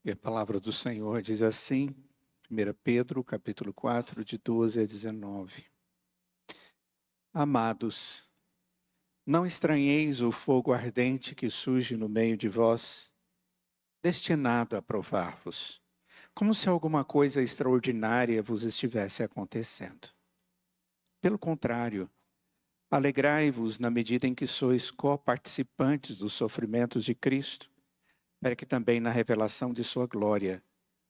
E a palavra do Senhor diz assim, 1 Pedro, capítulo 4, de 12 a 19. Amados, não estranheis o fogo ardente que surge no meio de vós, destinado a provar-vos, como se alguma coisa extraordinária vos estivesse acontecendo. Pelo contrário, alegrai-vos na medida em que sois coparticipantes dos sofrimentos de Cristo, para que também na revelação de sua glória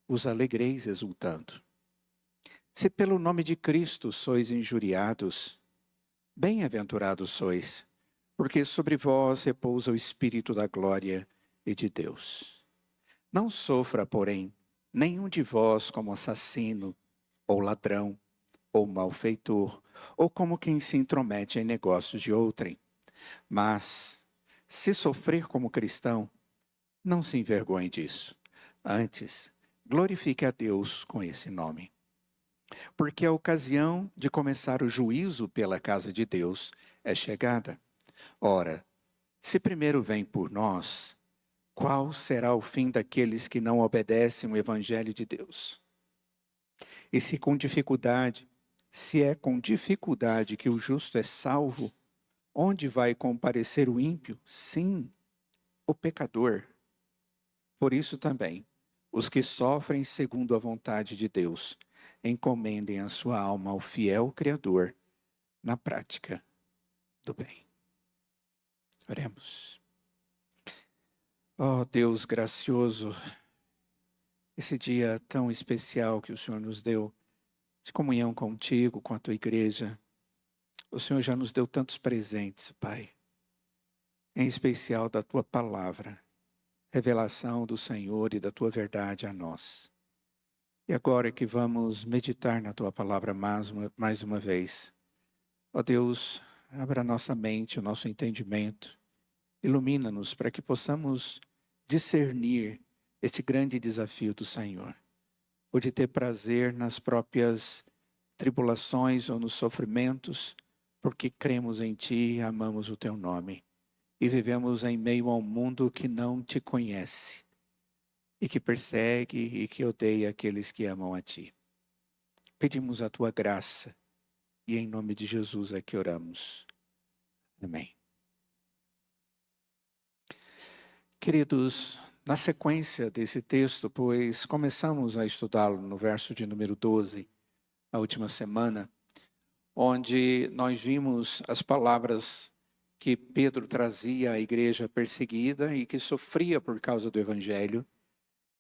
vos alegreis exultando. Se pelo nome de Cristo sois injuriados, bem-aventurados sois, porque sobre vós repousa o Espírito da glória e de Deus. Não sofra, porém, nenhum de vós como assassino, ou ladrão, ou malfeitor, ou como quem se intromete em negócios de outrem. Mas, se sofrer como cristão, não se envergonhe disso. Antes, glorifique a Deus com esse nome. Porque a ocasião de começar o juízo pela casa de Deus é chegada. Ora, se primeiro vem por nós, qual será o fim daqueles que não obedecem o evangelho de Deus? E se é com dificuldade que o justo é salvo, onde vai comparecer o ímpio? Sim, o pecador. Por isso também, os que sofrem segundo a vontade de Deus, encomendem a sua alma ao fiel Criador na prática do bem. Oremos. Ó Deus gracioso, esse dia tão especial que o Senhor nos deu, de comunhão contigo, com a tua igreja, o Senhor já nos deu tantos presentes, Pai, em especial da tua palavra, revelação do Senhor e da tua verdade a nós. E agora que vamos meditar na tua palavra mais uma vez, ó Deus, abra nossa mente, o nosso entendimento, ilumina-nos para que possamos discernir este grande desafio do Senhor, ou de ter prazer nas próprias tribulações ou nos sofrimentos, porque cremos em Ti e amamos o Teu nome, e vivemos em meio a um mundo que não Te conhece, e que persegue e que odeia aqueles que amam a Ti. Pedimos a Tua graça, e em nome de Jesus é que oramos. Amém. Queridos, na sequência desse texto, pois começamos a estudá-lo no verso de número 12, na última semana, onde nós vimos as palavras que Pedro trazia à igreja perseguida e que sofria por causa do evangelho.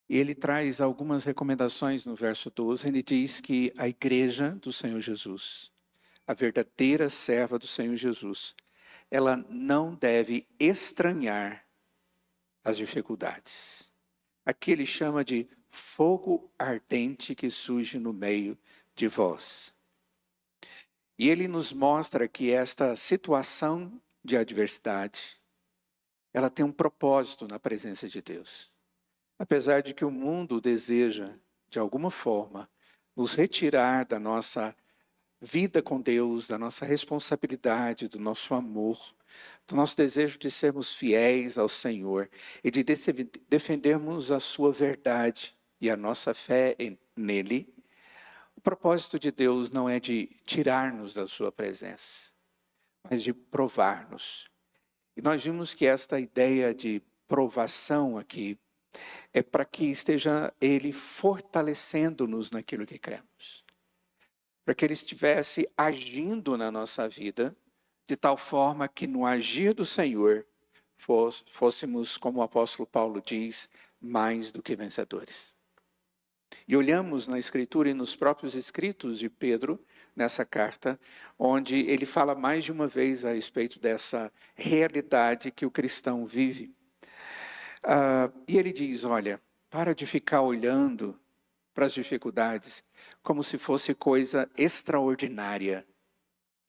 E ele traz algumas recomendações no verso 12, ele diz que a igreja do Senhor Jesus, a verdadeira serva do Senhor Jesus, ela não deve estranhar as dificuldades. Aqui ele chama de fogo ardente que surge no meio de vós. E ele nos mostra que esta situação de adversidade, ela tem um propósito na presença de Deus. Apesar de que o mundo deseja, de alguma forma, nos retirar da nossa vida com Deus, da nossa responsabilidade, do nosso amor, do nosso desejo de sermos fiéis ao Senhor e de defendermos a sua verdade e a nossa fé nele, o propósito de Deus não é de tirar-nos da sua presença, mas de provar-nos. E nós vimos que esta ideia de provação aqui é para que esteja Ele fortalecendo-nos naquilo que cremos. Para que Ele estivesse agindo na nossa vida, de tal forma que no agir do Senhor, fôssemos, como o apóstolo Paulo diz, mais do que vencedores. E olhamos na Escritura e nos próprios escritos de Pedro, nessa carta, onde ele fala mais de uma vez a respeito dessa realidade que o cristão vive. E ele diz, olha, para de ficar olhando para as dificuldades como se fosse coisa extraordinária,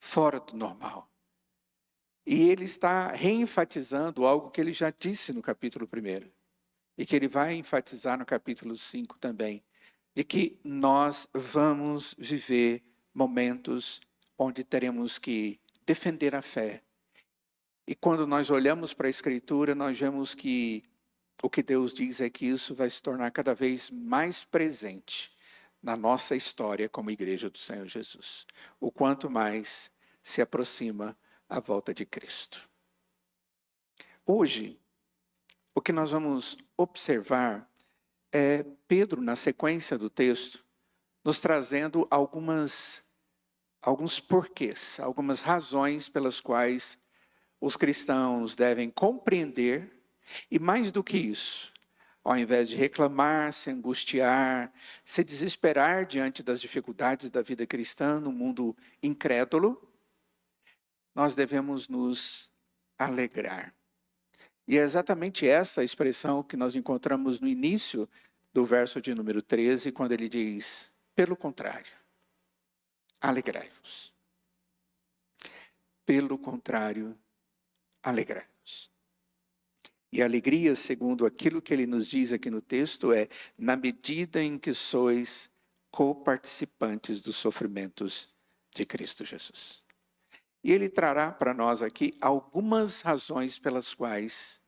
fora do normal. E ele está reenfatizando algo que ele já disse no capítulo 1, e que ele vai enfatizar no capítulo 5 também, de que nós vamos viver momentos onde teremos que defender a fé. E quando nós olhamos para a Escritura, nós vemos que o que Deus diz é que isso vai se tornar cada vez mais presente na nossa história como igreja do Senhor Jesus. O quanto mais se aproxima a volta de Cristo. Hoje, o que nós vamos observar é Pedro, na sequência do texto, nos trazendo alguns porquês, algumas razões pelas quais os cristãos devem compreender, e mais do que isso, ao invés de reclamar, se angustiar, se desesperar diante das dificuldades da vida cristã no mundo incrédulo, nós devemos nos alegrar. E é exatamente essa expressão que nós encontramos no início do verso de número 13, quando ele diz, pelo contrário, alegrai-vos. Pelo contrário, alegrai-vos. E a alegria, segundo aquilo que ele nos diz aqui no texto, é na medida em que sois coparticipantes dos sofrimentos de Cristo Jesus. E ele trará para nós aqui algumas razões pelas quais,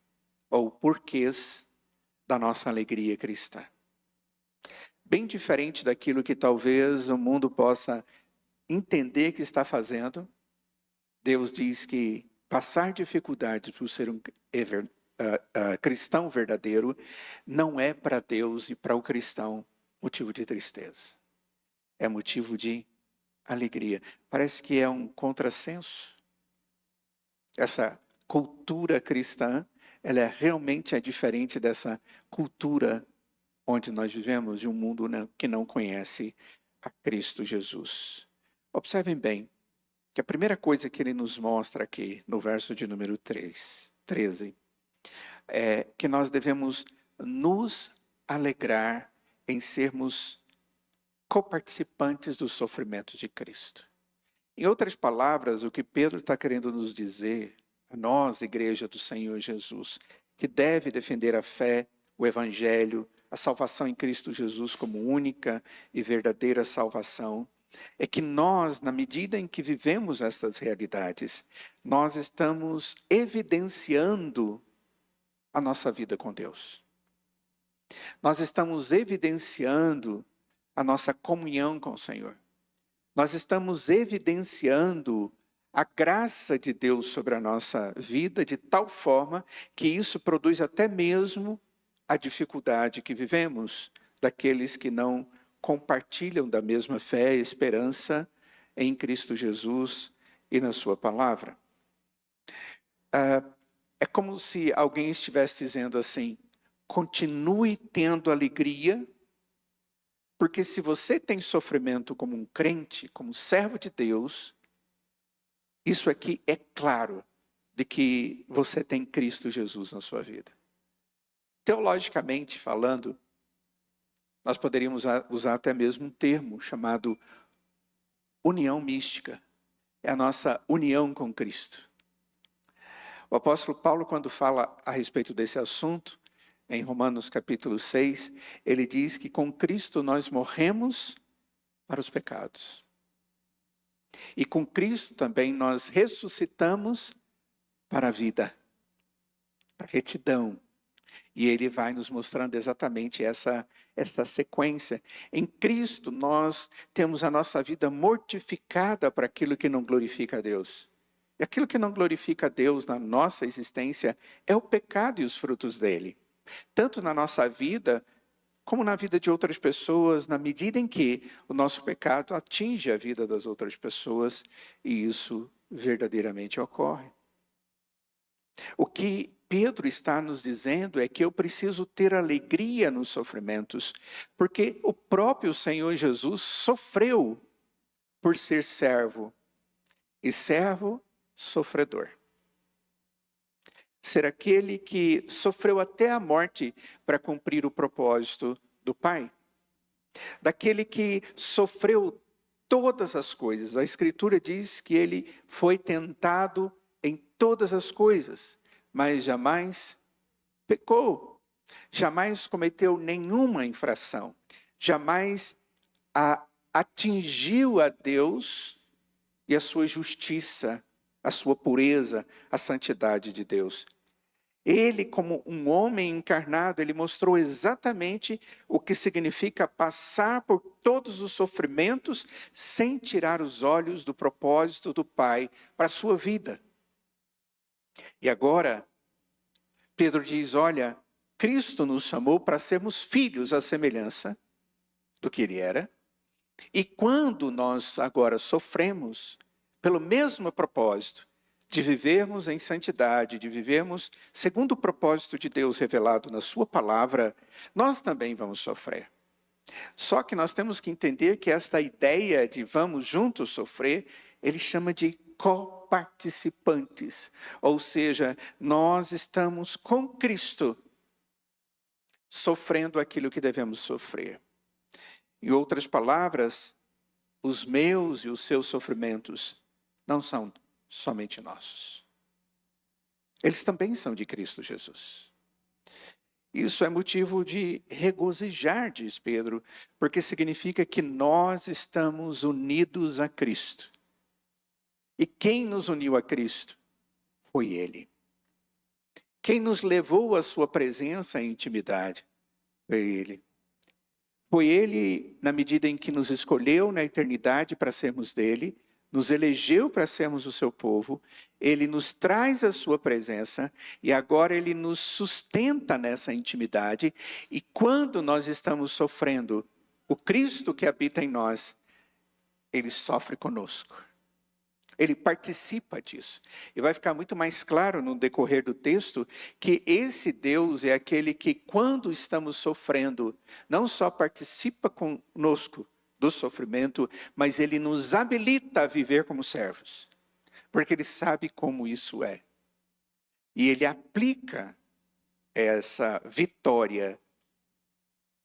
ou porquês, da nossa alegria cristã. Bem diferente daquilo que talvez o mundo possa entender que está fazendo, Deus diz que passar dificuldades por ser um cristão verdadeiro não é para Deus e para o cristão motivo de tristeza. É motivo de alegria. Parece que é um contrassenso. Essa cultura cristã, ela realmente é diferente dessa cultura onde nós vivemos, de um mundo que não conhece a Cristo Jesus. Observem bem que a primeira coisa que ele nos mostra aqui no verso de número 13, é que nós devemos nos alegrar em sermos coparticipantes dos sofrimentos de Cristo. Em outras palavras, o que Pedro está querendo nos dizer, a nós, igreja do Senhor Jesus, que deve defender a fé, o evangelho, a salvação em Cristo Jesus como única e verdadeira salvação, é que nós, na medida em que vivemos estas realidades, nós estamos evidenciando a nossa vida com Deus. Nós estamos evidenciando a nossa comunhão com o Senhor. Nós estamos evidenciando a graça de Deus sobre a nossa vida de tal forma que isso produz até mesmo a dificuldade que vivemos daqueles que não compartilham da mesma fé e esperança em Cristo Jesus e na sua palavra. É como se alguém estivesse dizendo assim, continue tendo alegria, porque se você tem sofrimento como um crente, como servo de Deus, isso aqui é claro de que você tem Cristo Jesus na sua vida. Teologicamente falando, nós poderíamos usar até mesmo um termo chamado união mística. É a nossa união com Cristo. O apóstolo Paulo, quando fala a respeito desse assunto, em Romanos capítulo 6, ele diz que com Cristo nós morremos para os pecados. E com Cristo também nós ressuscitamos para a vida, para a retidão. E ele vai nos mostrando exatamente essa sequência. Em Cristo nós temos a nossa vida mortificada para aquilo que não glorifica a Deus. E aquilo que não glorifica a Deus na nossa existência é o pecado e os frutos dele. Tanto na nossa vida, como na vida de outras pessoas, na medida em que o nosso pecado atinge a vida das outras pessoas, e isso verdadeiramente ocorre. O que Pedro está nos dizendo é que eu preciso ter alegria nos sofrimentos, porque o próprio Senhor Jesus sofreu por ser servo, e servo sofredor. Ser aquele que sofreu até a morte para cumprir o propósito do Pai. Daquele que sofreu todas as coisas. A Escritura diz que ele foi tentado em todas as coisas, mas jamais pecou. Jamais cometeu nenhuma infração. Jamais atingiu a Deus e a sua justiça, a sua pureza, a santidade de Deus. Ele, como um homem encarnado, ele mostrou exatamente o que significa passar por todos os sofrimentos sem tirar os olhos do propósito do Pai para a sua vida. E agora, Pedro diz, olha, Cristo nos chamou para sermos filhos à semelhança do que ele era. E quando nós agora sofremos pelo mesmo propósito, de vivermos em santidade, de vivermos segundo o propósito de Deus revelado na sua palavra, nós também vamos sofrer. Só que nós temos que entender que esta ideia de vamos juntos sofrer, ele chama de coparticipantes. Ou seja, nós estamos com Cristo, sofrendo aquilo que devemos sofrer. Em outras palavras, os meus e os seus sofrimentos não são somente nossos. Eles também são de Cristo Jesus. Isso é motivo de regozijar, diz Pedro, porque significa que nós estamos unidos a Cristo. E quem nos uniu a Cristo? Foi Ele. Quem nos levou à sua presença em intimidade? Foi Ele. Foi Ele, na medida em que nos escolheu na eternidade para sermos dele, nos elegeu para sermos o seu povo, Ele nos traz a sua presença e agora Ele nos sustenta nessa intimidade. E quando nós estamos sofrendo, o Cristo que habita em nós, Ele sofre conosco. Ele participa disso. E vai ficar muito mais claro no decorrer do texto que esse Deus é aquele que, quando estamos sofrendo, não só participa conosco do sofrimento, mas Ele nos habilita a viver como servos. Porque Ele sabe como isso é. E Ele aplica essa vitória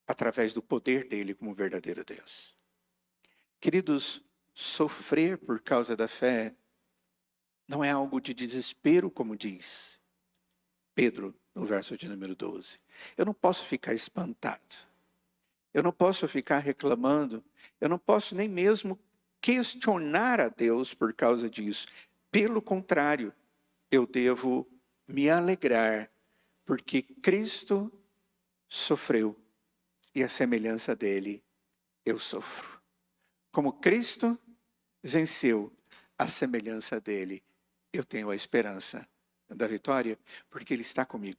através do poder dEle como verdadeiro Deus. Queridos, sofrer por causa da fé não é algo de desespero, como diz Pedro no verso de número 12. Eu não posso ficar espantado. Eu não posso ficar reclamando. Eu não posso nem mesmo questionar a Deus por causa disso. Pelo contrário, eu devo me alegrar, porque Cristo sofreu e a semelhança dele eu sofro. Como Cristo venceu a semelhança dele, eu tenho a esperança da vitória, porque Ele está comigo.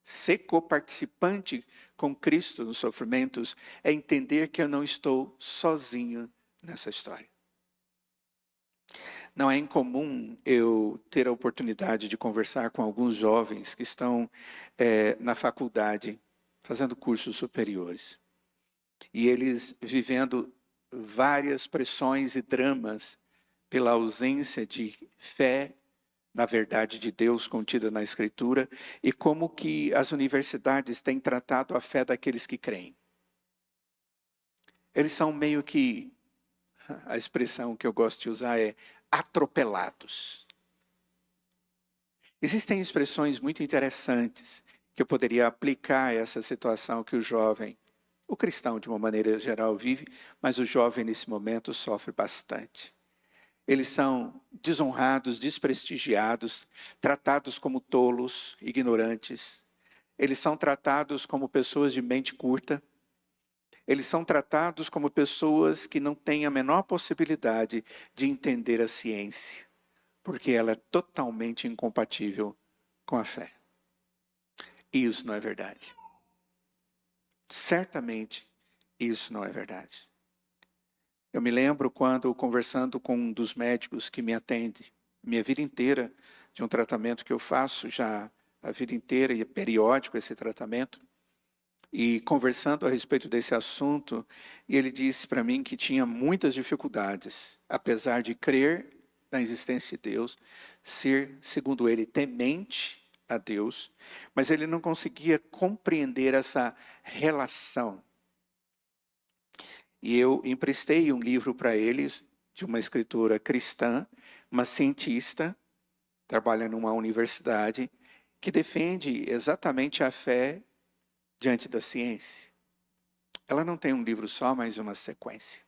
Ser coparticipante com Cristo nos sofrimentos é entender que eu não estou sozinho nessa história. Não é incomum eu ter a oportunidade de conversar com alguns jovens que estão na faculdade, fazendo cursos superiores. E eles vivendo várias pressões e dramas pela ausência de fé na verdade de Deus contida na Escritura e como que as universidades têm tratado a fé daqueles que creem. Eles são meio que, a expressão que eu gosto de usar é atropelados. Existem expressões muito interessantes que eu poderia aplicar a essa situação que o cristão de uma maneira geral vive, mas o jovem nesse momento sofre bastante. Eles são desonrados, desprestigiados, tratados como tolos, ignorantes. Eles são tratados como pessoas de mente curta. Eles são tratados como pessoas que não têm a menor possibilidade de entender a ciência, porque ela é totalmente incompatível com a fé. Isso não é verdade. Certamente, isso não é verdade. Eu me lembro quando, conversando com um dos médicos que me atende, minha vida inteira, de um tratamento que eu faço já a vida inteira, e é periódico esse tratamento, e conversando a respeito desse assunto, e ele disse para mim que tinha muitas dificuldades, apesar de crer na existência de Deus, ser, segundo ele, temente a Deus, mas ele não conseguia compreender essa relação. E eu emprestei um livro para eles, de uma escritora cristã, uma cientista, trabalha numa universidade, que defende exatamente a fé diante da ciência. Ela não tem um livro só, mas uma sequência.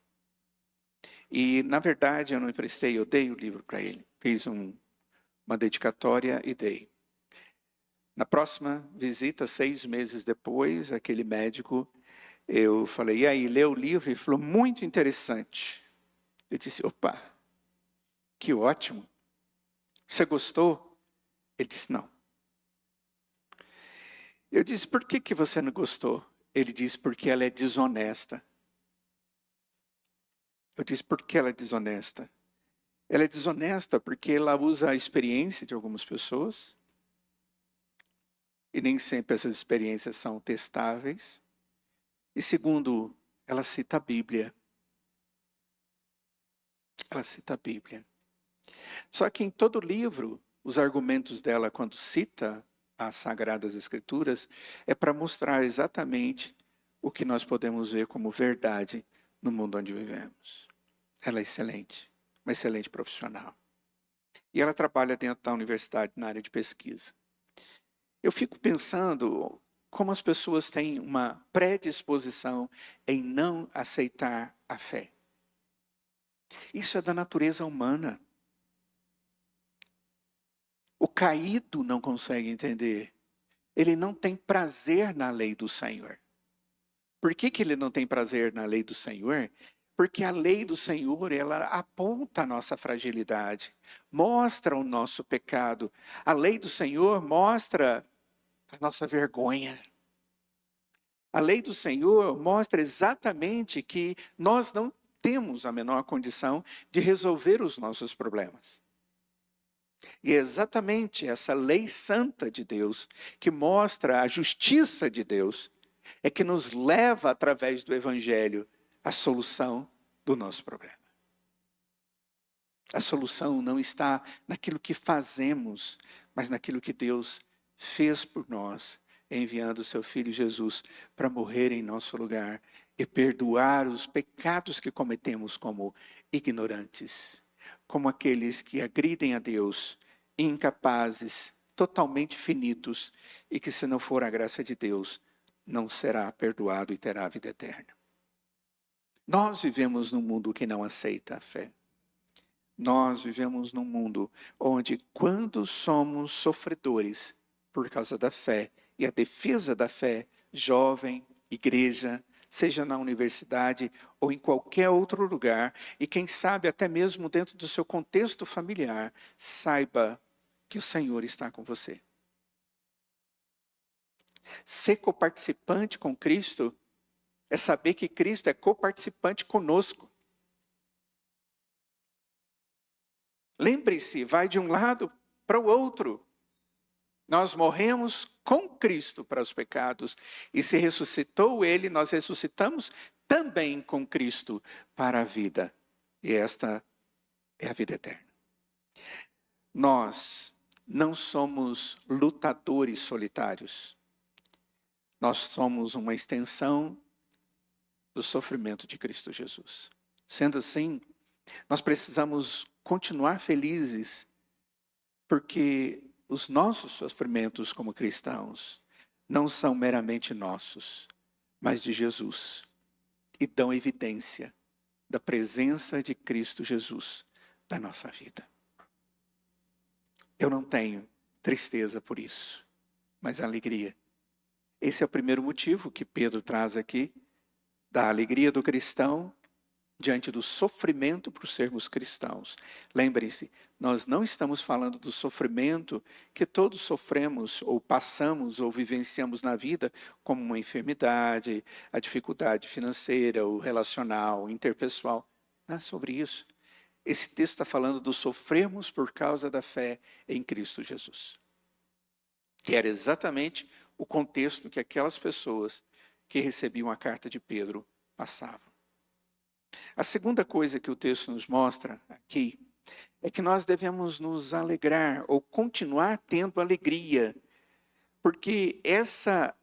E, na verdade, eu não emprestei, eu dei o livro para ele. Fiz uma dedicatória e dei. Na próxima visita, 6 meses depois, aquele médico, eu falei, e aí, leu o livro? Ele falou, muito interessante. Eu disse, opa, que ótimo. Você gostou? Ele disse, não. Eu disse, por que você não gostou? Ele disse, porque ela é desonesta. Eu disse, por que ela é desonesta? Ela é desonesta porque ela usa a experiência de algumas pessoas, e nem sempre essas experiências são testáveis. E segundo, ela cita a Bíblia. Ela cita a Bíblia. Só que em todo livro, os argumentos dela, quando cita as Sagradas Escrituras, é para mostrar exatamente o que nós podemos ver como verdade no mundo onde vivemos. Ela é excelente, uma excelente profissional. E ela trabalha dentro da universidade na área de pesquisa. Eu fico pensando como as pessoas têm uma predisposição em não aceitar a fé. Isso é da natureza humana. O caído não consegue entender. Ele não tem prazer na lei do Senhor. Por que ele não tem prazer na lei do Senhor? Porque a lei do Senhor, ela aponta a nossa fragilidade, mostra o nosso pecado. A lei do Senhor mostra a nossa vergonha. A lei do Senhor mostra exatamente que nós não temos a menor condição de resolver os nossos problemas. E é exatamente essa lei santa de Deus, que mostra a justiça de Deus, é que nos leva, através do Evangelho, à solução do nosso problema. A solução não está naquilo que fazemos, mas naquilo que Deus fez por nós, enviando o seu Filho Jesus para morrer em nosso lugar e perdoar os pecados que cometemos como ignorantes, como aqueles que agridem a Deus, incapazes, totalmente finitos, e que, se não for a graça de Deus, não será perdoado e terá a vida eterna. Nós vivemos num mundo que não aceita a fé. Nós vivemos num mundo onde, quando somos sofredores por causa da fé e a defesa da fé, jovem, igreja, seja na universidade ou em qualquer outro lugar, e quem sabe até mesmo dentro do seu contexto familiar, saiba que o Senhor está com você. Ser coparticipante com Cristo é saber que Cristo é coparticipante conosco. Lembre-se, vai de um lado para o outro. Nós morremos com Cristo para os pecados, e se ressuscitou Ele, nós ressuscitamos também com Cristo para a vida. E esta é a vida eterna. Nós não somos lutadores solitários. Nós somos uma extensão do sofrimento de Cristo Jesus. Sendo assim, nós precisamos continuar felizes, porque os nossos sofrimentos como cristãos não são meramente nossos, mas de Jesus, e dão evidência da presença de Cristo Jesus na nossa vida. Eu não tenho tristeza por isso, mas alegria. Esse é o primeiro motivo que Pedro traz aqui, da alegria do cristão diante do sofrimento por sermos cristãos. Lembrem-se, nós não estamos falando do sofrimento que todos sofremos, ou passamos, ou vivenciamos na vida, como uma enfermidade, a dificuldade financeira, o relacional, o interpessoal. Não é sobre isso. Esse texto está falando do sofrermos por causa da fé em Cristo Jesus. Que era exatamente o contexto que aquelas pessoas que recebiam a carta de Pedro passavam. A segunda coisa que o texto nos mostra aqui é que nós devemos nos alegrar ou continuar tendo alegria, porque essa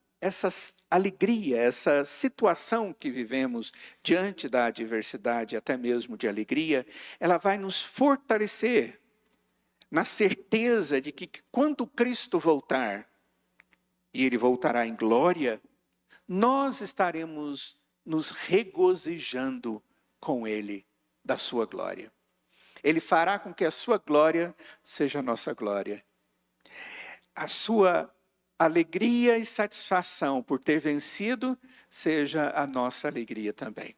alegria, essa situação que vivemos diante da adversidade, até mesmo de alegria, ela vai nos fortalecer na certeza de que quando Cristo voltar, e Ele voltará em glória, nós estaremos nos regozijando com Ele da sua glória. Ele fará com que a sua glória seja a nossa glória. A sua alegria e satisfação por ter vencido seja a nossa alegria também.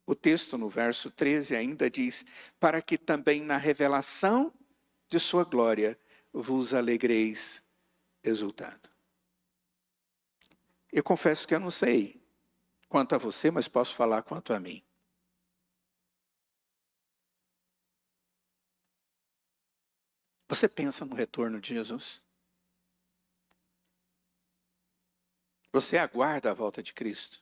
O texto no verso 13 ainda diz: para que também na revelação de sua glória vos alegreis exultando. Eu confesso que eu não sei quanto a você, mas posso falar quanto a mim. Você pensa no retorno de Jesus? Você aguarda a volta de Cristo?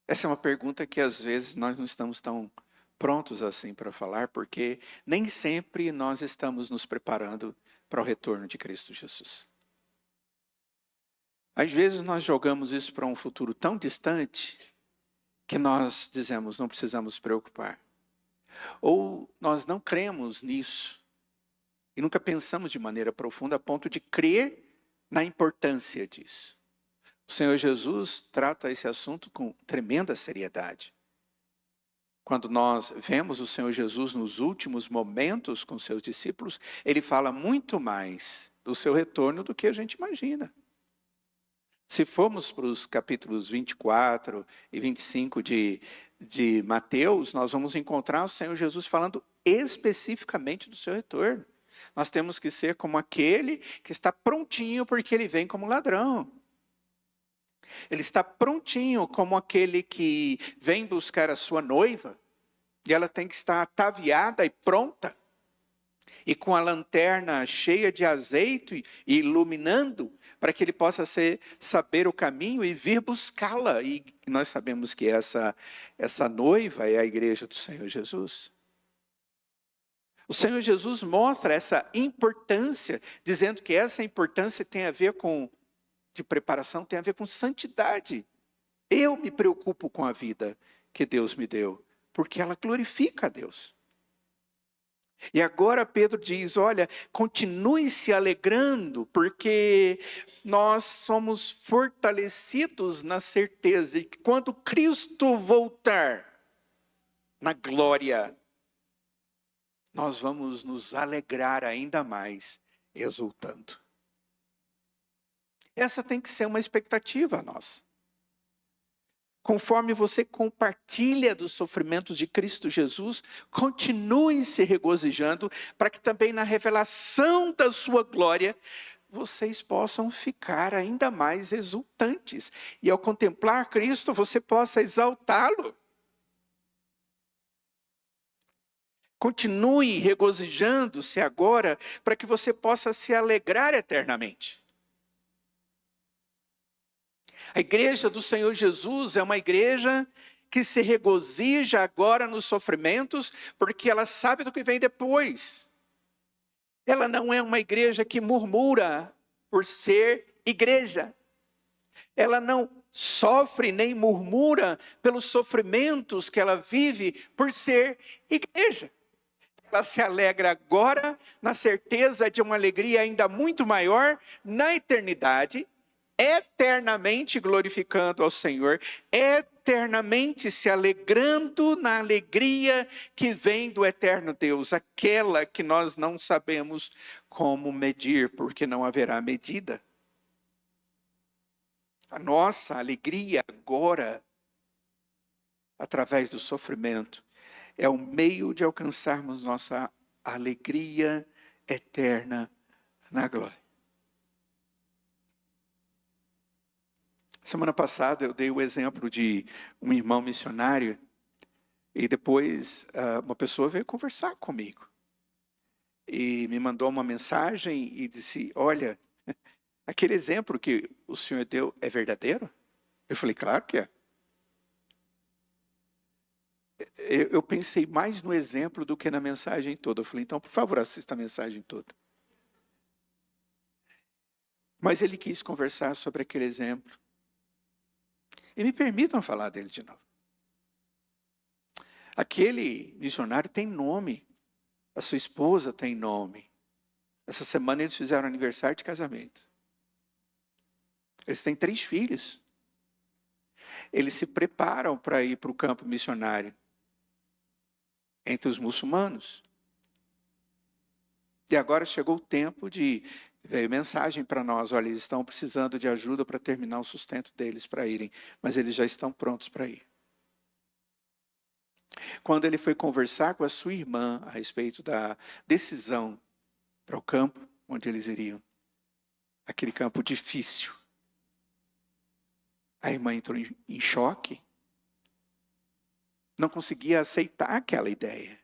Essa é uma pergunta que às vezes nós não estamos tão prontos assim para falar, porque nem sempre nós estamos nos preparando para o retorno de Cristo Jesus. Às vezes nós jogamos isso para um futuro tão distante que nós dizemos, não precisamos nos preocupar. Ou nós não cremos nisso e nunca pensamos de maneira profunda a ponto de crer na importância disso. O Senhor Jesus trata esse assunto com tremenda seriedade. Quando nós vemos o Senhor Jesus nos últimos momentos com seus discípulos, ele fala muito mais do seu retorno do que a gente imagina. Se formos para os capítulos 24 e 25 de Mateus, nós vamos encontrar o Senhor Jesus falando especificamente do seu retorno. Nós temos que ser como aquele que está prontinho porque ele vem como ladrão. Ele está prontinho como aquele que vem buscar a sua noiva e ela tem que estar ataviada e pronta. E com a lanterna cheia de azeite e iluminando, para que ele possa saber o caminho e vir buscá-la. E nós sabemos que essa noiva é a igreja do Senhor Jesus. O Senhor Jesus mostra essa importância, dizendo que essa importância tem a ver de preparação, tem a ver com santidade. Eu me preocupo com a vida que Deus me deu, porque ela glorifica a Deus. E agora Pedro diz, olha, continue se alegrando, porque nós somos fortalecidos na certeza de que quando Cristo voltar na glória, nós vamos nos alegrar ainda mais, exultando. Essa tem que ser uma expectativa nossa. Conforme você compartilha dos sofrimentos de Cristo Jesus, continue se regozijando, para que também na revelação da sua glória, vocês possam ficar ainda mais exultantes. E ao contemplar Cristo, você possa exaltá-lo. Continue regozijando-se agora, para que você possa se alegrar eternamente. A igreja do Senhor Jesus é uma igreja que se regozija agora nos sofrimentos, porque ela sabe do que vem depois. Ela não é uma igreja que murmura por ser igreja. Ela não sofre nem murmura pelos sofrimentos que ela vive por ser igreja. Ela se alegra agora na certeza de uma alegria ainda muito maior na eternidade, eternamente glorificando ao Senhor, eternamente se alegrando na alegria que vem do eterno Deus, aquela que nós não sabemos como medir, porque não haverá medida. A nossa alegria agora, através do sofrimento, é o meio de alcançarmos nossa alegria eterna na glória. Semana passada eu dei o exemplo de um irmão missionário e depois uma pessoa veio conversar comigo. E me mandou uma mensagem e disse, olha, aquele exemplo que o senhor deu é verdadeiro? Eu falei, claro que é. Eu pensei mais no exemplo do que na mensagem toda. Eu falei, então, por favor, assista a mensagem toda. Mas ele quis conversar sobre aquele exemplo. E me permitam falar dele de novo. Aquele missionário tem nome. A sua esposa tem nome. Essa semana eles fizeram aniversário de casamento. Eles têm 3 filhos. Eles se preparam para ir para o campo missionário entre os muçulmanos. E agora chegou o tempo de... Veio mensagem para nós, olha, eles estão precisando de ajuda para terminar o sustento deles para irem, mas eles já estão prontos para ir. Quando ele foi conversar com a sua irmã a respeito da decisão para o campo onde eles iriam, aquele campo difícil, a irmã entrou em choque, não conseguia aceitar aquela ideia.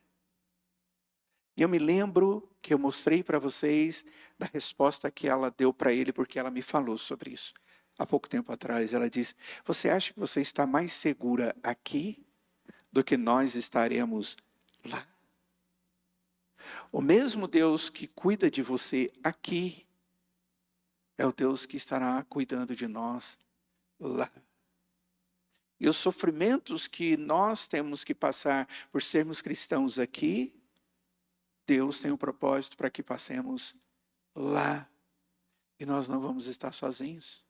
E eu me lembro que eu mostrei para vocês da resposta que ela deu para ele, porque ela me falou sobre isso. Há pouco tempo atrás, ela disse, você acha que você está mais segura aqui do que nós estaremos lá? O mesmo Deus que cuida de você aqui, é o Deus que estará cuidando de nós lá. E os sofrimentos que nós temos que passar por sermos cristãos aqui, Deus tem um propósito para que passemos lá. E nós não vamos estar sozinhos.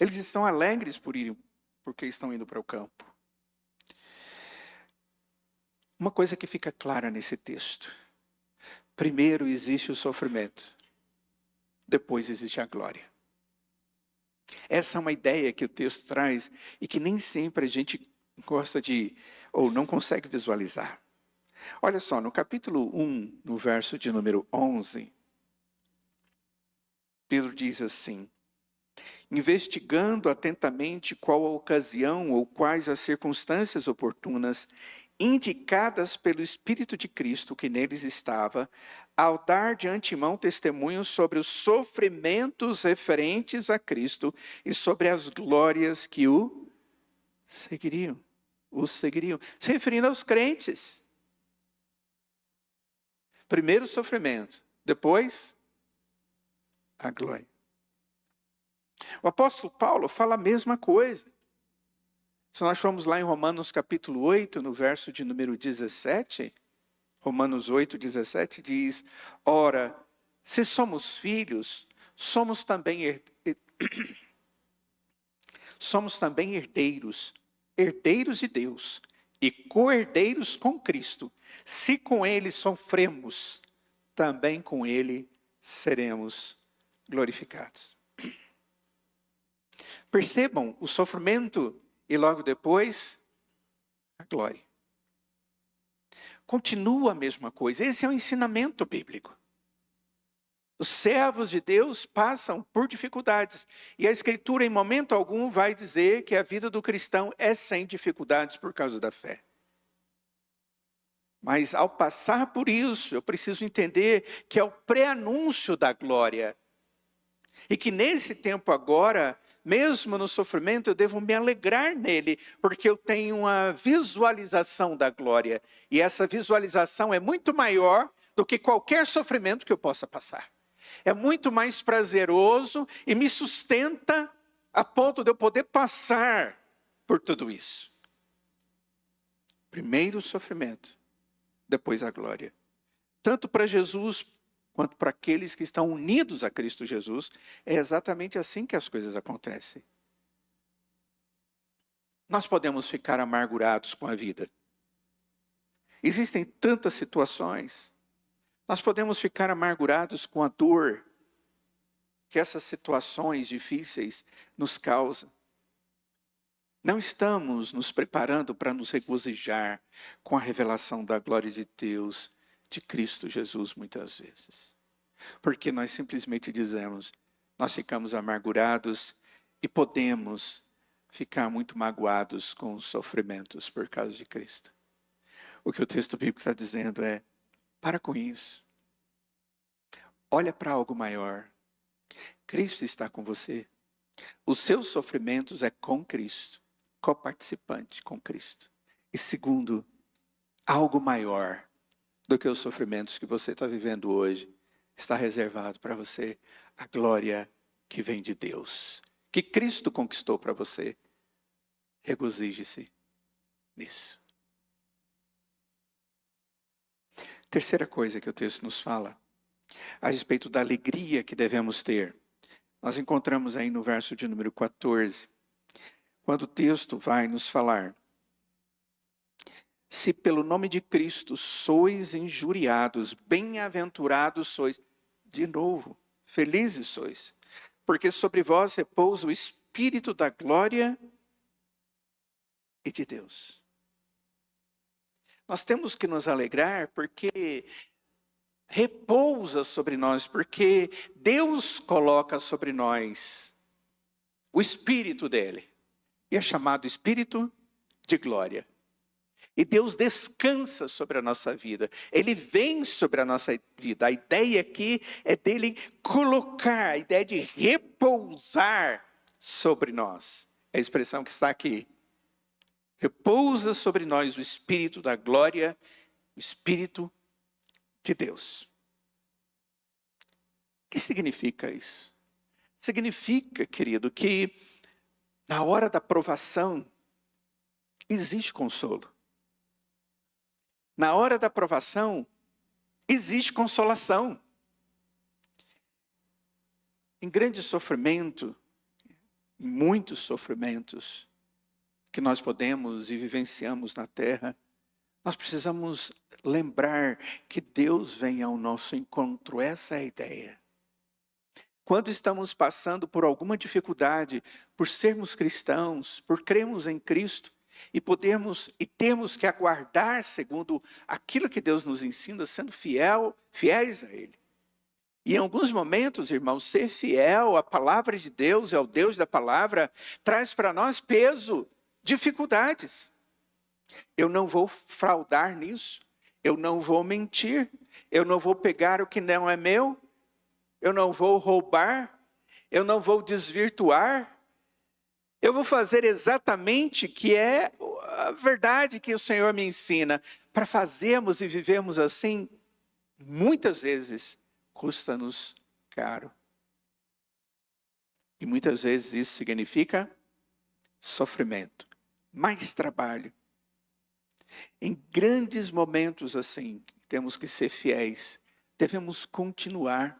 Eles estão alegres porque estão indo para o campo. Uma coisa que fica clara nesse texto. Primeiro existe o sofrimento. Depois existe a glória. Essa é uma ideia que o texto traz e que nem sempre a gente gosta de, ou não consegue visualizar. Olha só, no capítulo 1, no verso de número 11, Pedro diz assim, investigando atentamente qual a ocasião ou quais as circunstâncias oportunas indicadas pelo Espírito de Cristo que neles estava, ao dar de antemão testemunho sobre os sofrimentos referentes a Cristo e sobre as glórias que os seguiriam, se referindo aos crentes. Primeiro o sofrimento, depois a glória. O apóstolo Paulo fala a mesma coisa. Se nós formos lá em Romanos capítulo 8, no verso de número 17, Romanos 8, 17 diz, ora, se somos filhos, somos também herdeiros, herdeiros de Deus e co-herdeiros com Cristo. Se com ele sofremos, também com ele seremos glorificados. Percebam o sofrimento e logo depois a glória. Continua a mesma coisa. Esse é um ensinamento bíblico. Os servos de Deus passam por dificuldades. E a Escritura, em momento algum, vai dizer que a vida do cristão é sem dificuldades por causa da fé. Mas ao passar por isso, eu preciso entender que é o pré-anúncio da glória. E que nesse tempo agora, mesmo no sofrimento, eu devo me alegrar nele, porque eu tenho uma visualização da glória. E essa visualização é muito maior do que qualquer sofrimento que eu possa passar. É muito mais prazeroso e me sustenta a ponto de eu poder passar por tudo isso. Primeiro o sofrimento, depois a glória. Tanto para Jesus quanto para aqueles que estão unidos a Cristo Jesus, é exatamente assim que as coisas acontecem. Nós podemos ficar amargurados com a vida. Existem tantas situações. Nós podemos ficar amargurados com a dor que essas situações difíceis nos causam. Não estamos nos preparando para nos regozijar com a revelação da glória de Deus, de Cristo Jesus, muitas vezes. Porque nós simplesmente dizemos, nós ficamos amargurados e podemos ficar muito magoados com os sofrimentos por causa de Cristo. O que o texto bíblico está dizendo é, para com isso. Olha para algo maior. Cristo está com você. Os seus sofrimentos é com Cristo, coparticipante com Cristo. E segundo, algo maior do que os sofrimentos que você está vivendo hoje, está reservado para você a glória que vem de Deus, que Cristo conquistou para você. Regozije-se nisso. Terceira coisa que o texto nos fala, a respeito da alegria que devemos ter. Nós encontramos aí no verso de número 14, quando o texto vai nos falar, se pelo nome de Cristo sois injuriados, bem-aventurados sois. De novo, felizes sois, porque sobre vós repousa o Espírito da glória e de Deus. Nós temos que nos alegrar porque repousa sobre nós, porque Deus coloca sobre nós o Espírito dele. E é chamado Espírito de glória. E Deus descansa sobre a nossa vida. Ele vem sobre a nossa vida. A ideia aqui é dele colocar, a ideia de repousar sobre nós. É a expressão que está aqui. Repousa sobre nós o Espírito da glória, o Espírito de Deus. O que significa isso? Significa, querido, que na hora da provação existe consolo. Na hora da provação, existe consolação. Em grande sofrimento, em muitos sofrimentos que nós podemos e vivenciamos na terra, nós precisamos lembrar que Deus vem ao nosso encontro. Essa é a ideia. Quando estamos passando por alguma dificuldade, por sermos cristãos, por crermos em Cristo, e temos que aguardar segundo aquilo que Deus nos ensina, sendo fiéis a Ele. E em alguns momentos, irmãos, ser fiel à palavra de Deus, ao Deus da palavra, traz para nós peso, dificuldades. Eu não vou fraudar nisso, eu não vou mentir, eu não vou pegar o que não é meu, eu não vou roubar, eu não vou desvirtuar. Eu vou fazer exatamente o que é a verdade que o Senhor me ensina. Para fazermos e vivermos assim, muitas vezes, custa-nos caro. E muitas vezes isso significa sofrimento, mais trabalho. Em grandes momentos assim, temos que ser fiéis, devemos continuar.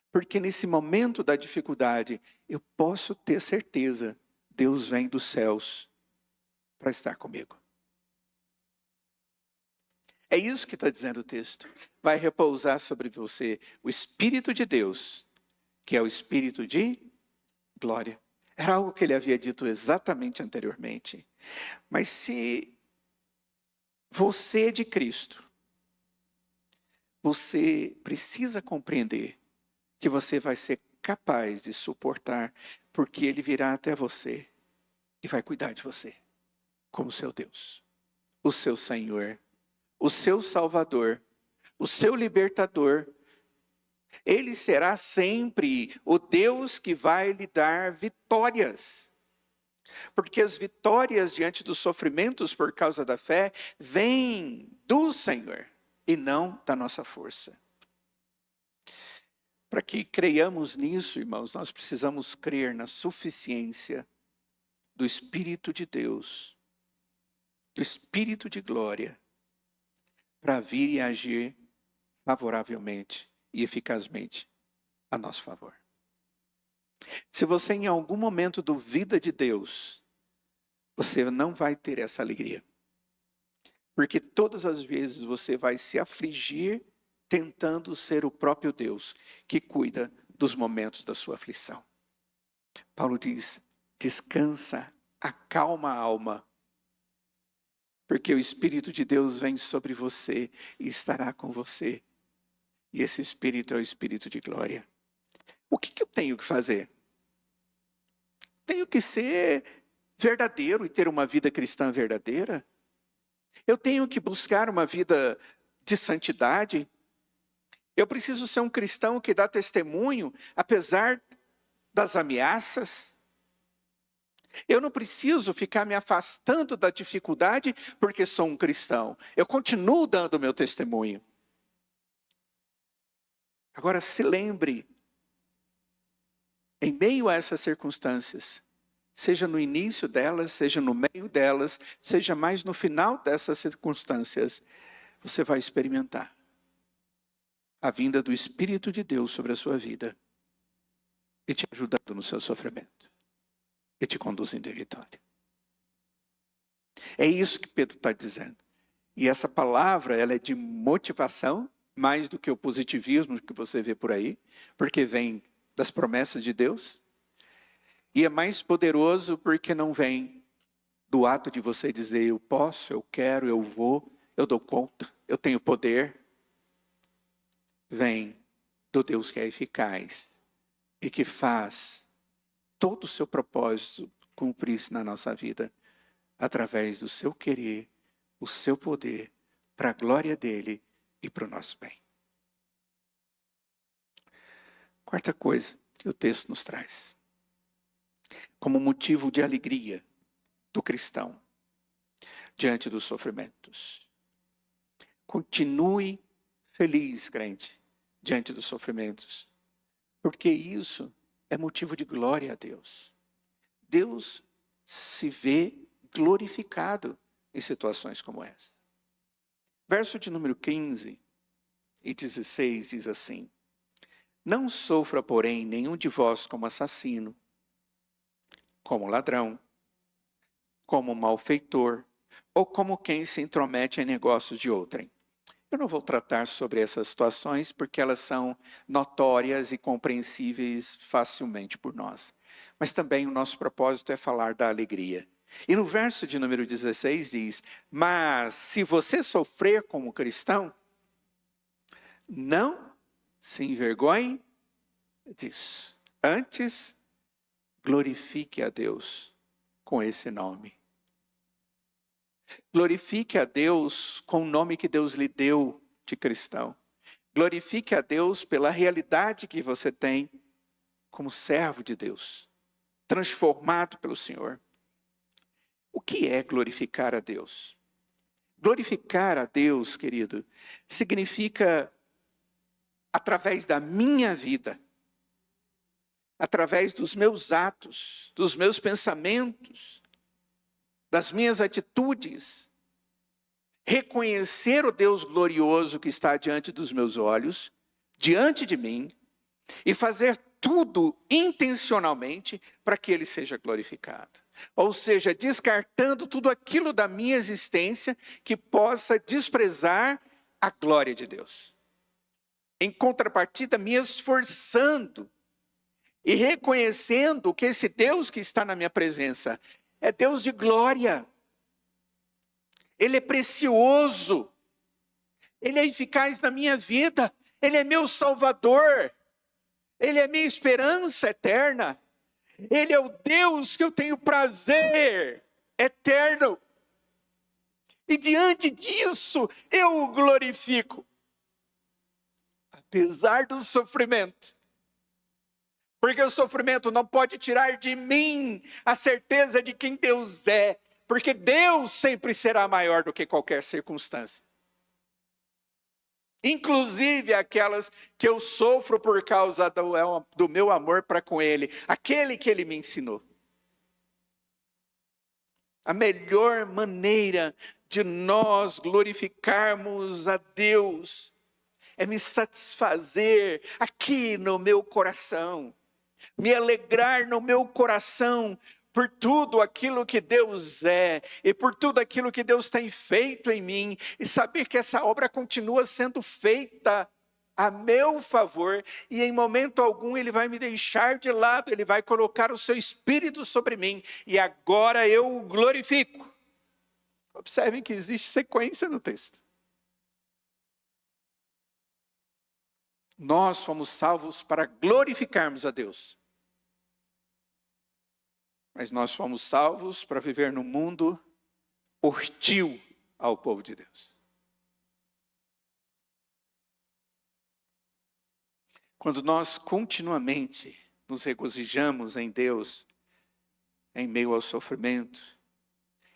Porque nesse momento da dificuldade, eu posso ter certeza, Deus vem dos céus para estar comigo. É isso que está dizendo o texto. Vai repousar sobre você o Espírito de Deus, que é o Espírito de glória. Era algo que ele havia dito exatamente anteriormente. Mas se você é de Cristo, você precisa compreender que você vai ser capaz de suportar, porque Ele virá até você e vai cuidar de você, como seu Deus, o seu Senhor, o seu Salvador, o seu Libertador. Ele será sempre o Deus que vai lhe dar vitórias. Porque as vitórias diante dos sofrimentos por causa da fé vêm do Senhor e não da nossa força. Para que creiamos nisso, irmãos, nós precisamos crer na suficiência do Espírito de Deus, do Espírito de glória, para vir e agir favoravelmente e eficazmente a nosso favor. Se você em algum momento duvida de Deus, você não vai ter essa alegria. Porque todas as vezes você vai se afligir tentando ser o próprio Deus que cuida dos momentos da sua aflição. Paulo diz, descansa, acalma a alma, porque o Espírito de Deus vem sobre você e estará com você. E esse Espírito é o Espírito de glória. O que eu tenho que fazer? Tenho que ser verdadeiro e ter uma vida cristã verdadeira? Eu tenho que buscar uma vida de santidade? Eu preciso ser um cristão que dá testemunho, apesar das ameaças? Eu não preciso ficar me afastando da dificuldade porque sou um cristão. Eu continuo dando o meu testemunho. Agora se lembre, em meio a essas circunstâncias, seja no início delas, seja no meio delas, seja mais no final dessas circunstâncias, você vai experimentar a vinda do Espírito de Deus sobre a sua vida e te ajudando no seu sofrimento e te conduzindo em vitória. É isso que Pedro está dizendo. E essa palavra, ela é de motivação, mais do que o positivismo que você vê por aí, porque vem das promessas de Deus. E é mais poderoso porque não vem do ato de você dizer, eu posso, eu quero, eu vou, eu dou conta, eu tenho poder. Vem do Deus que é eficaz e que faz todo o seu propósito cumprir-se na nossa vida, através do seu querer, o seu poder, para a glória dele e para o nosso bem. Quarta coisa que o texto nos traz, como motivo de alegria do cristão diante dos sofrimentos. Continue feliz, crente, diante dos sofrimentos, porque isso é motivo de glória a Deus. Deus se vê glorificado em situações como essa. Verso de número 15 e 16 diz assim: não sofra, porém, nenhum de vós como assassino, como ladrão, como malfeitor, ou como quem se intromete em negócios de outrem. Eu não vou tratar sobre essas situações porque elas são notórias e compreensíveis facilmente por nós. Mas também o nosso propósito é falar da alegria. E no verso de número 16 diz: mas se você sofrer como cristão, não se envergonhe disso. Antes, glorifique a Deus com esse nome. Glorifique a Deus com o nome que Deus lhe deu de cristão. Glorifique a Deus pela realidade que você tem como servo de Deus, transformado pelo Senhor. O que é glorificar a Deus? Glorificar a Deus, querido, significa, através da minha vida, através dos meus atos, dos meus pensamentos, das minhas atitudes, reconhecer o Deus glorioso que está diante dos meus olhos, diante de mim, e fazer tudo intencionalmente para que ele seja glorificado. Ou seja, descartando tudo aquilo da minha existência que possa desprezar a glória de Deus. Em contrapartida, me esforçando e reconhecendo que esse Deus que está na minha presença é Deus de glória. Ele é precioso. Ele é eficaz na minha vida. Ele é meu Salvador. Ele é minha esperança eterna. Ele é o Deus que eu tenho prazer eterno. E diante disso, eu o glorifico. Apesar do sofrimento. Porque o sofrimento não pode tirar de mim a certeza de quem Deus é. Porque Deus sempre será maior do que qualquer circunstância. Inclusive aquelas que eu sofro por causa do meu amor para com Ele. Aquele que Ele me ensinou. A melhor maneira de nós glorificarmos a Deus é me satisfazer aqui no meu coração. Me alegrar no meu coração por tudo aquilo que Deus é e por tudo aquilo que Deus tem feito em mim, e saber que essa obra continua sendo feita a meu favor, e em momento algum Ele vai me deixar de lado, Ele vai colocar o seu Espírito sobre mim, e agora eu o glorifico. Observem que existe sequência no texto. Nós fomos salvos para glorificarmos a Deus. Mas nós fomos salvos para viver num mundo hostil ao povo de Deus. Quando nós continuamente nos regozijamos em Deus, em meio ao sofrimento,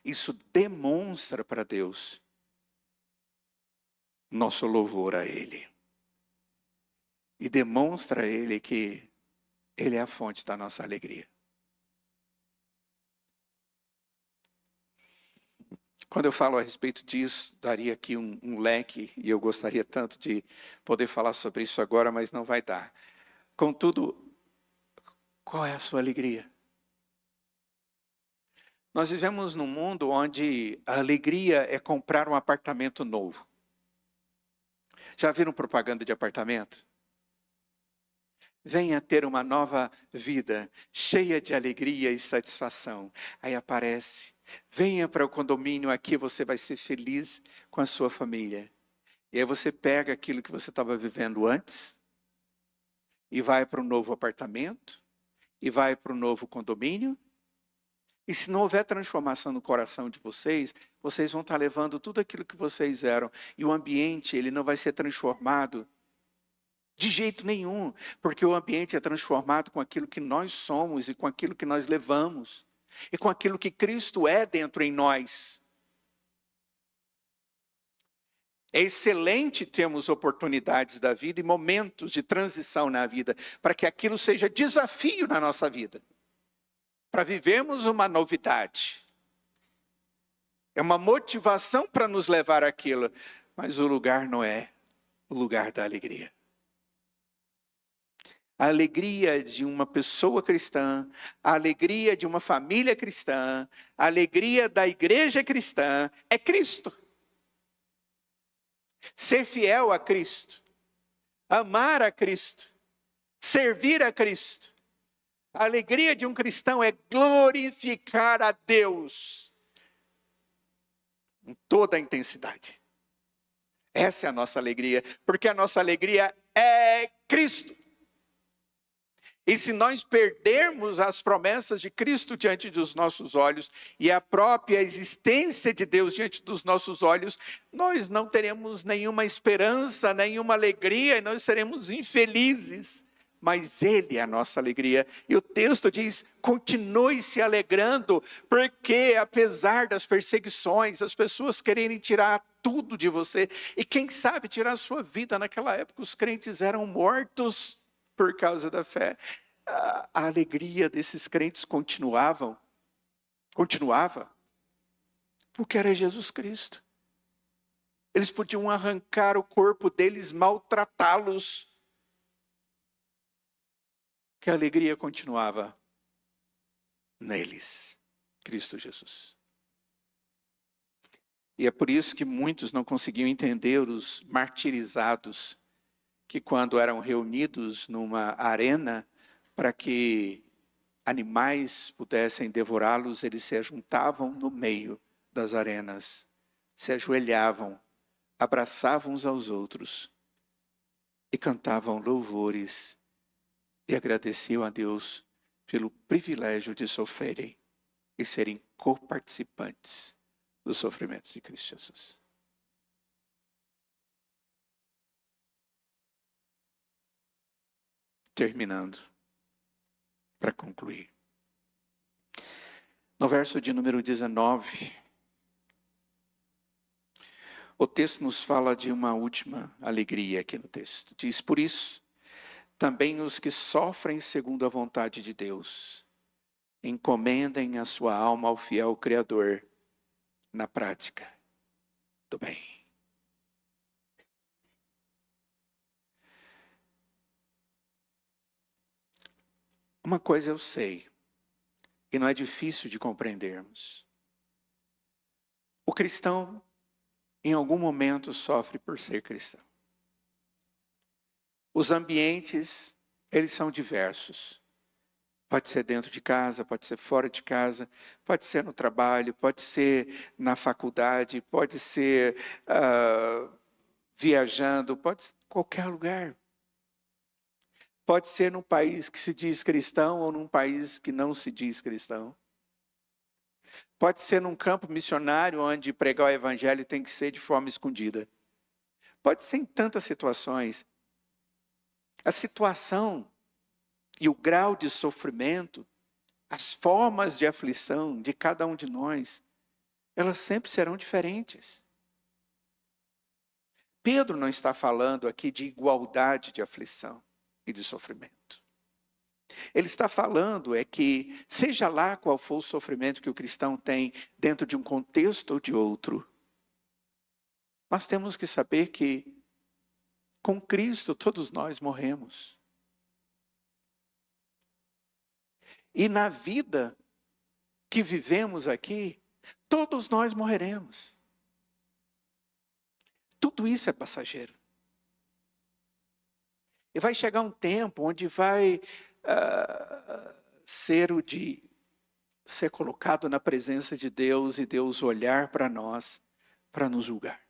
isso demonstra para Deus nosso louvor a Ele. E demonstra a Ele que Ele é a fonte da nossa alegria. Quando eu falo a respeito disso, daria aqui um leque, e eu gostaria tanto de poder falar sobre isso agora, mas não vai dar. Contudo, qual é a sua alegria? Nós vivemos num mundo onde a alegria é comprar um apartamento novo. Já viram propaganda de apartamento? Venha ter uma nova vida, cheia de alegria e satisfação. Aí aparece, venha para o condomínio aqui, você vai ser feliz com a sua família. E aí você pega aquilo que você estava vivendo antes, e vai para um novo apartamento, e vai para um novo condomínio. E se não houver transformação no coração de vocês, vocês vão estar levando tudo aquilo que vocês eram. E o ambiente, ele não vai ser transformado de jeito nenhum, porque o ambiente é transformado com aquilo que nós somos e com aquilo que nós levamos. E com aquilo que Cristo é dentro em nós. É excelente termos oportunidades da vida e momentos de transição na vida, para que aquilo seja desafio na nossa vida. Para vivermos uma novidade. É uma motivação para nos levar àquilo, mas o lugar não é o lugar da alegria. A alegria de uma pessoa cristã, a alegria de uma família cristã, a alegria da igreja cristã é Cristo. Ser fiel a Cristo, amar a Cristo, servir a Cristo. A alegria de um cristão é glorificar a Deus com toda a intensidade. Essa é a nossa alegria, porque a nossa alegria é Cristo. E se nós perdermos as promessas de Cristo diante dos nossos olhos e a própria existência de Deus diante dos nossos olhos, nós não teremos nenhuma esperança, nenhuma alegria e nós seremos infelizes. Mas Ele é a nossa alegria. E o texto diz, continue se alegrando, porque apesar das perseguições, as pessoas quererem tirar tudo de você, e quem sabe tirar a sua vida. Naquela época os crentes eram mortos por causa da fé. A alegria desses crentes continuava, porque era Jesus Cristo. Eles podiam arrancar o corpo deles, maltratá-los, que a alegria continuava neles, Cristo Jesus. E é por isso que muitos não conseguiam entender os martirizados, que quando eram reunidos numa arena para que animais pudessem devorá-los, eles se ajuntavam no meio das arenas, se ajoelhavam, abraçavam uns aos outros e cantavam louvores e agradeciam a Deus pelo privilégio de sofrerem e serem coparticipantes dos sofrimentos de Cristo Jesus. Terminando, para concluir. No verso de número 19, o texto nos fala de uma última alegria aqui no texto. Diz, por isso, também os que sofrem segundo a vontade de Deus, encomendem a sua alma ao fiel Criador na prática do bem. Uma coisa eu sei, e não é difícil de compreendermos. O cristão, em algum momento, sofre por ser cristão. Os ambientes, eles são diversos. Pode ser dentro de casa, pode ser fora de casa, pode ser no trabalho, pode ser na faculdade, pode ser viajando, pode ser em qualquer lugar. Pode ser num país que se diz cristão ou num país que não se diz cristão. Pode ser num campo missionário onde pregar o evangelho tem que ser de forma escondida. Pode ser em tantas situações. A situação e o grau de sofrimento, as formas de aflição de cada um de nós, elas sempre serão diferentes. Pedro não está falando aqui de igualdade de aflição e de sofrimento. Ele está falando que, seja lá qual for o sofrimento que o cristão tem, dentro de um contexto ou de outro, nós temos que saber que, com Cristo, todos nós morremos. E na vida, que vivemos aqui, todos nós morreremos. Tudo isso é passageiro. E vai chegar um tempo onde vai ser o de ser colocado na presença de Deus e Deus olhar para nós, para nos julgar.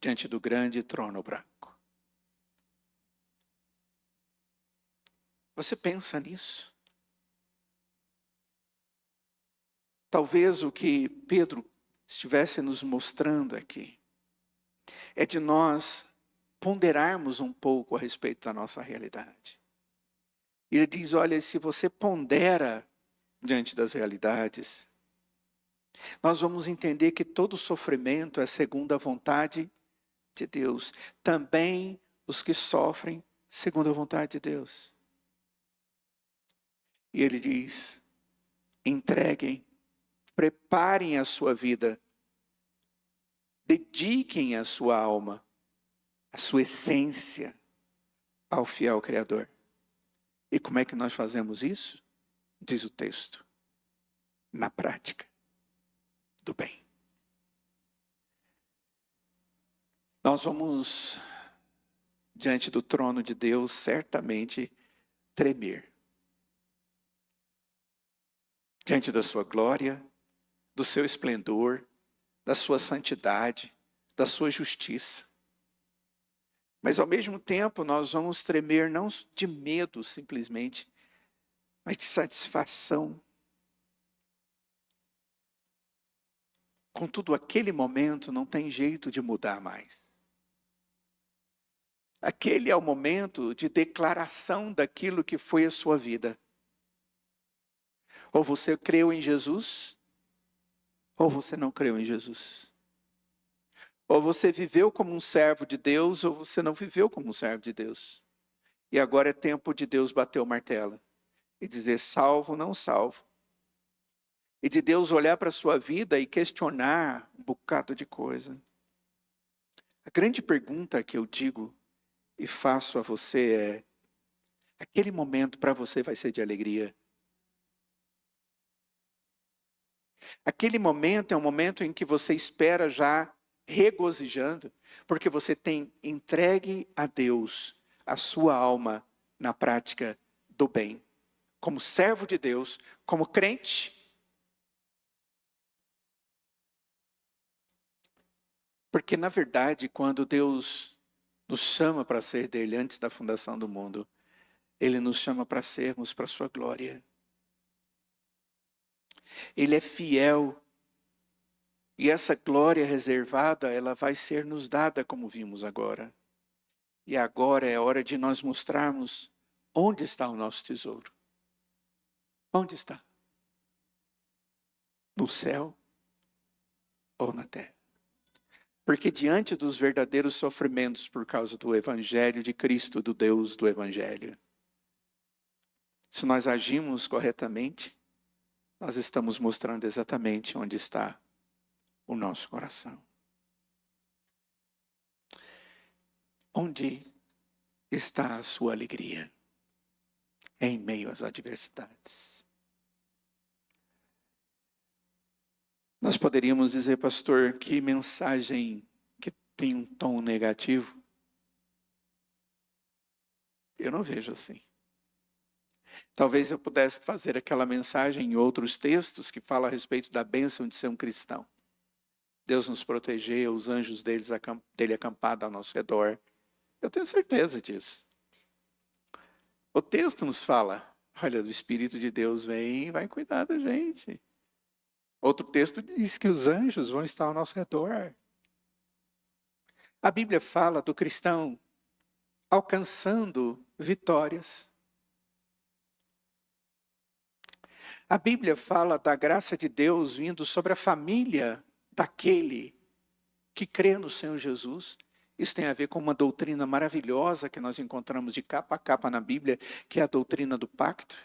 Diante do grande trono branco. Você pensa nisso? Talvez o que Pedro estivesse nos mostrando aqui é de nós ponderarmos um pouco a respeito da nossa realidade. Ele diz, olha, se você pondera diante das realidades, nós vamos entender que todo sofrimento é segundo a vontade de Deus. Também os que sofrem segundo a vontade de Deus. E ele diz, entreguem, preparem a sua vida, dediquem a sua alma, a sua essência ao fiel Criador. E como é que nós fazemos isso? Diz o texto, na prática do bem. Nós vamos, diante do trono de Deus, certamente tremer. Diante da sua glória, do seu esplendor, da sua santidade, da sua justiça. Mas ao mesmo tempo nós vamos tremer não de medo simplesmente, mas de satisfação. Contudo, aquele momento não tem jeito de mudar mais. Aquele é o momento de declaração daquilo que foi a sua vida. Ou você creu em Jesus, ou você não creu em Jesus. Ou você viveu como um servo de Deus, ou você não viveu como um servo de Deus. E agora é tempo de Deus bater o martelo e dizer salvo, não salvo. E de Deus olhar para a sua vida e questionar um bocado de coisa. A grande pergunta que eu digo e faço a você é, aquele momento para você vai ser de alegria? Aquele momento é um momento em que você espera já regozijando, porque você tem entregue a Deus a sua alma na prática do bem. Como servo de Deus, como crente. Porque na verdade, quando Deus nos chama para ser dele antes da fundação do mundo, Ele nos chama para sermos para a sua glória. Ele é fiel. E essa glória reservada, ela vai ser nos dada como vimos agora. E agora é hora de nós mostrarmos onde está o nosso tesouro. Onde está? No céu ou na terra? Porque diante dos verdadeiros sofrimentos por causa do Evangelho de Cristo, do Deus do Evangelho, se nós agimos corretamente, nós estamos mostrando exatamente onde está o nosso coração. Onde está a sua alegria? Em meio às adversidades. Nós poderíamos dizer, pastor, que mensagem que tem um tom negativo? Eu não vejo assim. Talvez eu pudesse fazer aquela mensagem em outros textos que fala a respeito da bênção de ser um cristão. Deus nos protegeu, os anjos dele acampados ao nosso redor. Eu tenho certeza disso. O texto nos fala, olha, o Espírito de Deus vem e vai cuidar da gente. Outro texto diz que os anjos vão estar ao nosso redor. A Bíblia fala do cristão alcançando vitórias. A Bíblia fala da graça de Deus vindo sobre a família daquele que crê no Senhor Jesus. Isso tem a ver com uma doutrina maravilhosa que nós encontramos de capa a capa na Bíblia, que é a doutrina do pacto.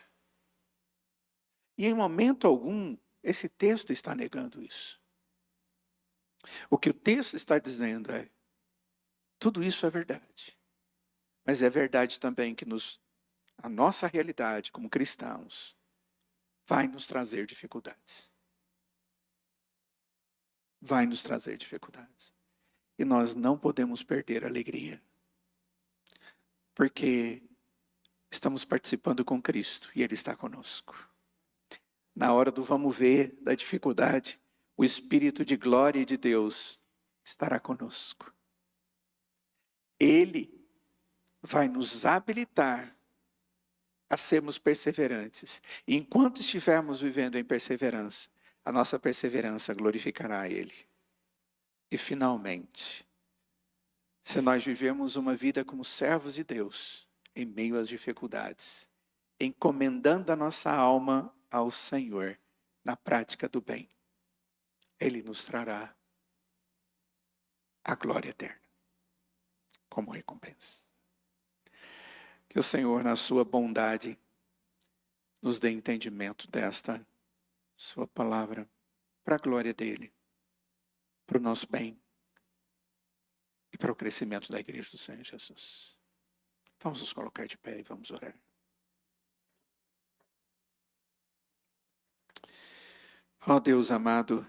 E em momento algum, esse texto está negando isso. O que o texto está dizendo é, tudo isso é verdade. Mas é verdade também que a nossa realidade como cristãos vai nos trazer dificuldades. Vai nos trazer dificuldades. E nós não podemos perder a alegria. Porque estamos participando com Cristo e Ele está conosco. Na hora do vamos ver, da dificuldade, o Espírito de glória de Deus estará conosco. Ele vai nos habilitar a sermos perseverantes. E enquanto estivermos vivendo em perseverança, a nossa perseverança glorificará a Ele. E finalmente, se nós vivemos uma vida como servos de Deus, em meio às dificuldades, encomendando a nossa alma ao Senhor, na prática do bem, Ele nos trará a glória eterna, como recompensa. Que o Senhor, na sua bondade, nos dê entendimento desta sua palavra, para a glória dEle, para o nosso bem e para o crescimento da igreja do Senhor Jesus. Vamos nos colocar de pé e vamos orar. Ó Deus amado,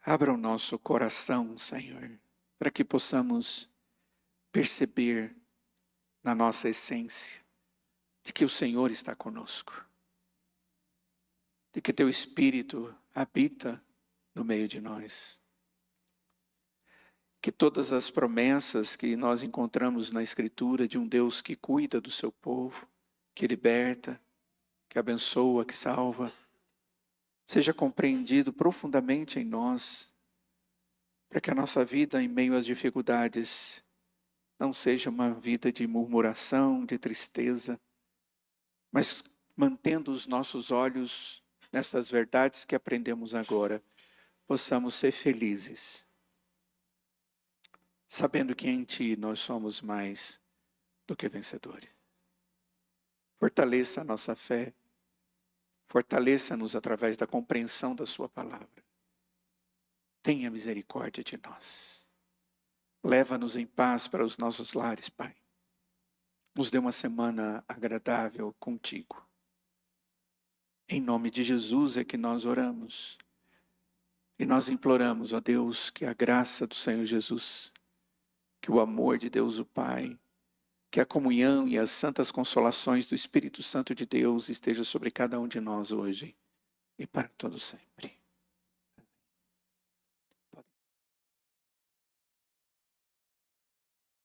abra o nosso coração, Senhor, para que possamos perceber na nossa essência de que o Senhor está conosco, de que Teu Espírito habita no meio de nós. Que todas as promessas que nós encontramos na Escritura de um Deus que cuida do seu povo, que liberta, que abençoa, que salva, seja compreendido profundamente em nós, para que a nossa vida em meio às dificuldades não seja uma vida de murmuração, de tristeza, mas mantendo os nossos olhos nessas verdades que aprendemos agora, possamos ser felizes, sabendo que em Ti nós somos mais do que vencedores. Fortaleça a nossa fé, fortaleça-nos através da compreensão da Sua palavra. Tenha misericórdia de nós. Leva-nos em paz para os nossos lares, Pai. Nos dê uma semana agradável contigo. Em nome de Jesus é que nós oramos. E nós imploramos, ó Deus, que a graça do Senhor Jesus, que o amor de Deus o Pai, que a comunhão e as santas consolações do Espírito Santo de Deus esteja sobre cada um de nós hoje e para todo sempre.